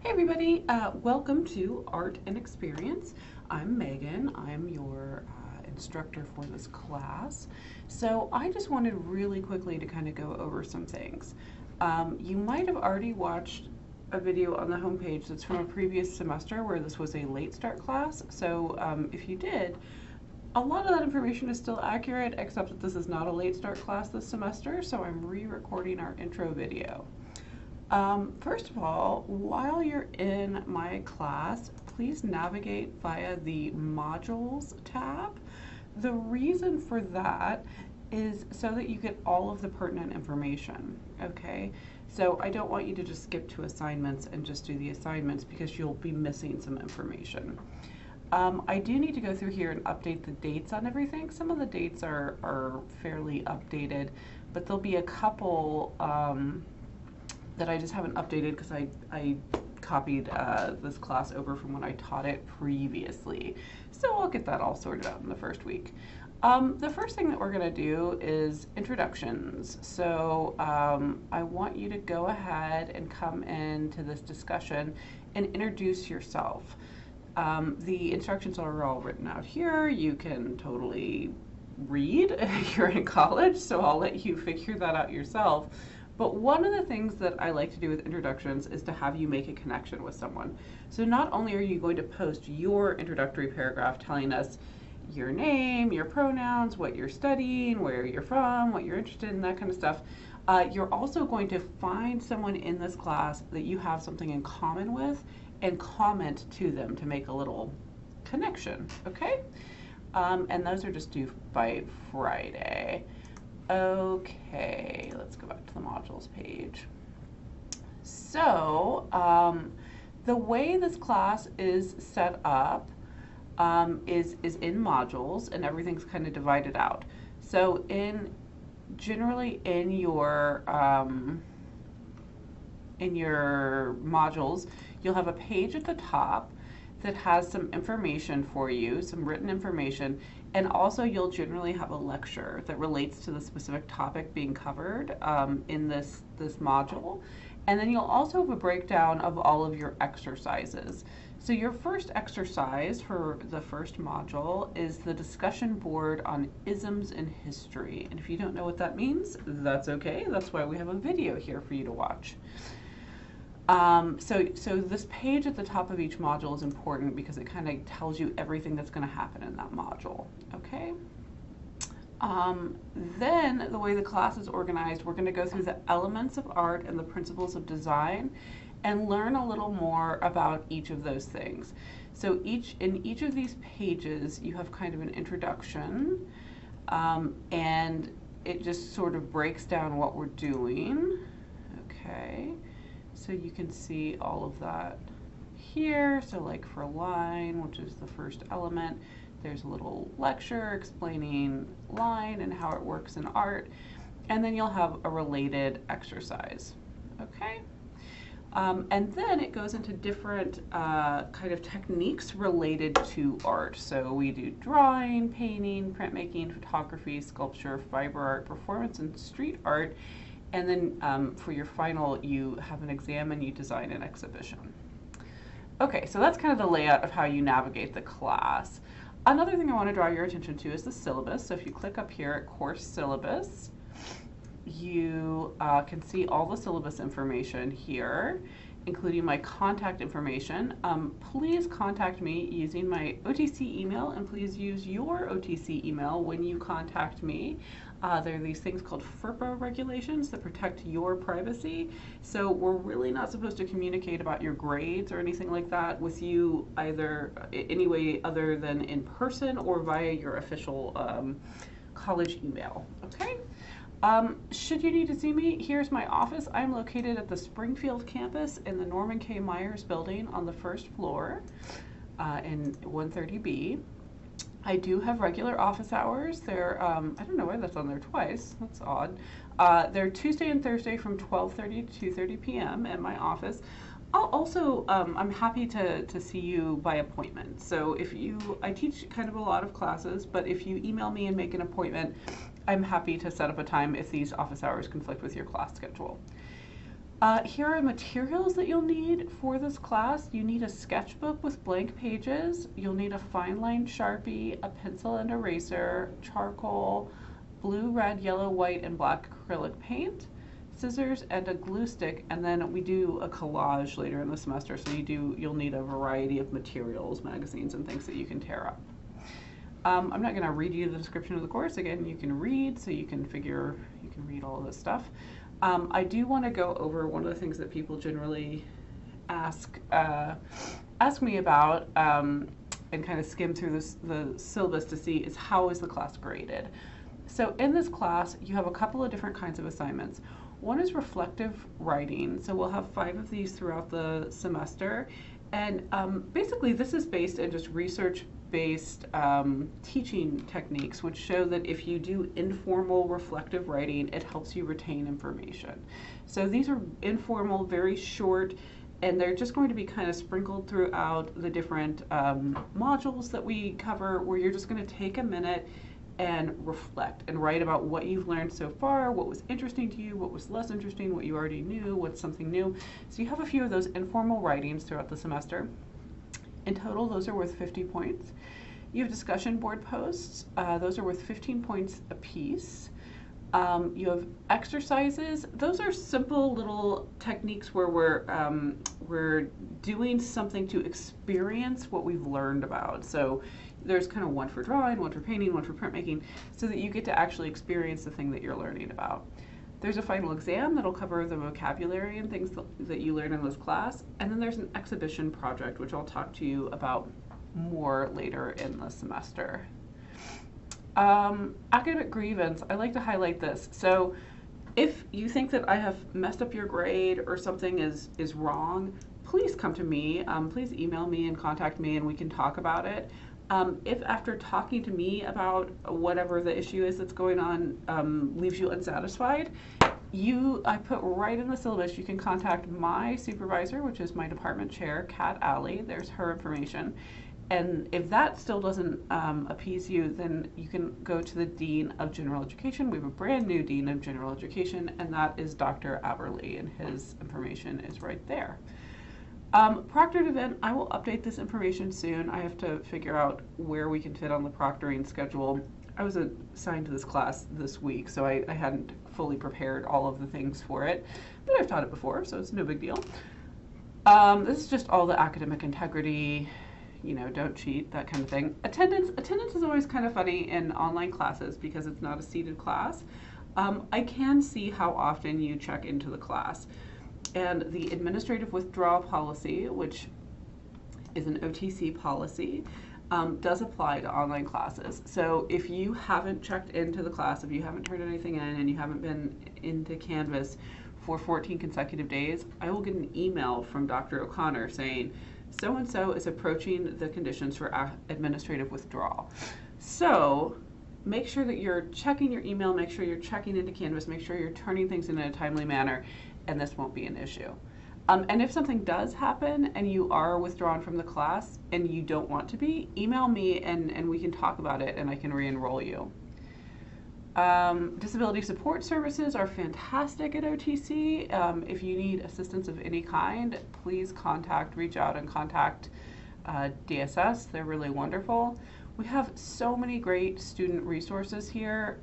Hey everybody, welcome to Art and Experience. I'm Megan, I'm your instructor for this class. So I just wanted really quickly to kind of go over some things. You might have already watched a video on the homepage that's from a previous semester where this was a late start class. So if you did, a lot of that information is still accurate, except that this is not a late start class this semester, so I'm re-recording our intro video. First of all, while you're in my class, please navigate via the Modules tab. The reason for that is so that you get all of the pertinent information, okay? So I don't want you to just skip to assignments and just do the assignments because you'll be missing some information. I do need to go through here and update the dates on everything. Some of the dates are fairly updated, but there'll be a couple that I just haven't updated because I copied this class over from when I taught it previously. So I'll get that all sorted out in the first week. The first thing that we're going to do is introductions. So I want you to go ahead and come into this discussion and introduce yourself. The instructions are all written out here. You can totally read if you're in college, so I'll let you figure that out yourself. But one of the things that I like to do with introductions is to have you make a connection with someone. So not only are you going to post your introductory paragraph telling us your name, your pronouns, what you're studying, where you're from, what you're interested in, that kind of stuff, you're also going to find someone in this class that you have something in common with and comment to them to make a little connection, okay? And those are just due by Friday. Okay, let's go back to the modules page. So, the way this class is set up is in modules, and everything's kind of divided out. So, generally in your modules, you'll have a page at the top that has some information for you, some written information, and also you'll generally have a lecture that relates to the specific topic being covered in this module. And then you'll also have a breakdown of all of your exercises. So your first exercise for the first module is the discussion board on isms in history. And if you don't know what that means, that's okay. That's why we have a video here for you to watch. So this page at the top of each module is important because it kind of tells you everything that's going to happen in that module, okay? Then the way the class is organized, we're going to go through the elements of art and the principles of design and learn a little more about each of those things. So in each of these pages, you have kind of an introduction, and it just sort of breaks down what we're doing, okay? So you can see all of that here. So like for line, which is the first element, there's a little lecture explaining line and how it works in art. And then you'll have a related exercise, okay? And then it goes into different kind of techniques related to art. So we do drawing, painting, printmaking, photography, sculpture, fiber art, performance, and street art. And then for your final, you have an exam and you design an exhibition. Okay, so that's kind of the layout of how you navigate the class. Another thing I want to draw your attention to is the syllabus. So if you click up here at course syllabus, you can see all the syllabus information here, including my contact information. Please contact me using my OTC email, and please use your OTC email when you contact me. There are these things called FERPA regulations that protect your privacy. So we're really not supposed to communicate about your grades or anything like that with you either any way other than in person or via your official college email, okay? Should you need to see me, here's my office. I'm located at the Springfield campus in the Norman K. Myers building on the first floor in 130B. I do have regular office hours. They're, I don't know why that's on there twice. That's odd. They're Tuesday and Thursday from 12:30 to 2:30 p.m. at my office. I'll also, I'm happy to see you by appointment. So I teach kind of a lot of classes, but if you email me and make an appointment, I'm happy to set up a time if these office hours conflict with your class schedule. Here are materials that you'll need for this class. You need a sketchbook with blank pages. You'll need a fine line Sharpie, a pencil and eraser, charcoal, blue, red, yellow, white, and black acrylic paint, scissors, and a glue stick. And then we do a collage later in the semester, so you'll need a variety of materials, magazines, and things that you can tear up. I'm not going to read you the description of the course. Again, you can read, so you can read all of this stuff. I do want to go over one of the things that people generally ask me about and kind of skim through the syllabus to see is how is the class graded. So in this class, you have a couple of different kinds of assignments. One is reflective writing, so we'll have 5 of these throughout the semester. And basically this is based in just research-based teaching techniques, which show that if you do informal reflective writing, it helps you retain information. So these are informal, very short, and they're just going to be kind of sprinkled throughout the different modules that we cover, where you're just going to take a minute and reflect and write about what you've learned so far, what was interesting to you, what was less interesting, what you already knew, what's something new. So you have a few of those informal writings throughout the semester. In total, those are worth 50 points. You have discussion board posts. Those are worth 15 points apiece. You have exercises. Those are simple little techniques where we're doing something to experience what we've learned about. So there's kind of one for drawing, one for painting, one for printmaking, so that you get to actually experience the thing that you're learning about. There's a final exam that'll cover the vocabulary and things that you learn in this class. And then there's an exhibition project, which I'll talk to you about more later in the semester. Academic grievance, I like to highlight this. So if you think that I have messed up your grade or something is wrong, please come to me. Please email me and contact me and we can talk about it. If after talking to me about whatever the issue is that's going on leaves you unsatisfied, I put right in the syllabus, you can contact my supervisor, which is my department chair, Kat Alley. There's her information. And if that still doesn't appease you, then you can go to the Dean of General Education. We have a brand new Dean of General Education, and that is Dr. Aberley, and his information is right there. Proctored event, I will update this information soon. I have to figure out where we can fit on the proctoring schedule. I was assigned to this class this week, so I hadn't fully prepared all of the things for it, but I've taught it before, so it's no big deal. This is just all the academic integrity, don't cheat, that kind of thing. Attendance is always kind of funny in online classes because it's not a seated class. I can see how often you check into the class. And the administrative withdrawal policy, which is an OTC policy, does apply to online classes. So if you haven't checked into the class, if you haven't turned anything in, and you haven't been into Canvas for 14 consecutive days, I will get an email from Dr. O'Connor saying, so-and-so is approaching the conditions for administrative withdrawal. So make sure that you're checking your email, make sure you're checking into Canvas, make sure you're turning things in a timely manner, and this won't be an issue. And if something does happen and you are withdrawn from the class and you don't want to be, email me and we can talk about it and I can re-enroll you. Disability support services are fantastic at OTC. If you need assistance of any kind, please reach out and contact DSS. They're really wonderful. We have so many great student resources here.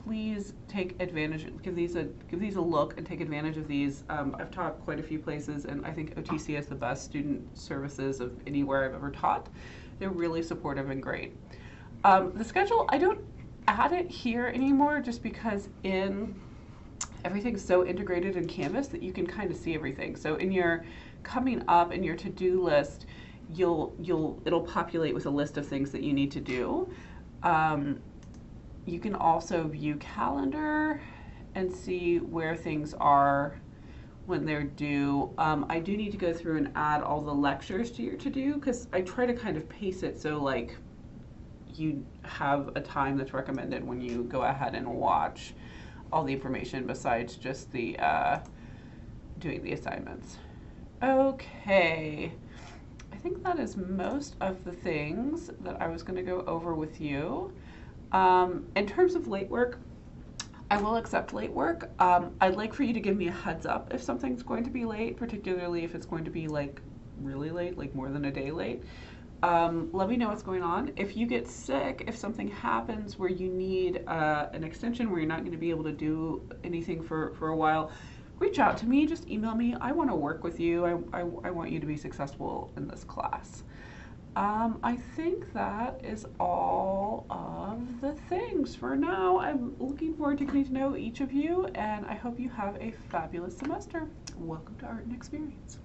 Please take advantage, give these a look and take advantage of these. I've taught quite a few places and I think OTC has the best student services of anywhere I've ever taught. They're really supportive and great. The schedule, I don't add it here anymore just because everything's so integrated in Canvas that you can kind of see everything. So in your coming up in your to-do list, it'll populate with a list of things that you need to do. You can also view calendar and see where things are when they're due. I do need to go through and add all the lectures to your to-do because I try to kind of pace it so like you have a time that's recommended when you go ahead and watch all the information besides just the doing the assignments. Okay. I think that is most of the things that I was going to go over with you. In terms of late work, I will accept late work. I'd like for you to give me a heads up if something's going to be late, particularly if it's going to be like really late, like more than a day late. Let me know what's going on. If you get sick, if something happens where you need an extension where you're not going to be able to do anything for a while, reach out to me, just email me. I want to work with you. I want you to be successful in this class. I think that is all of the things for now. I'm looking forward to getting to know each of you, and I hope you have a fabulous semester. Welcome to Art and Experience.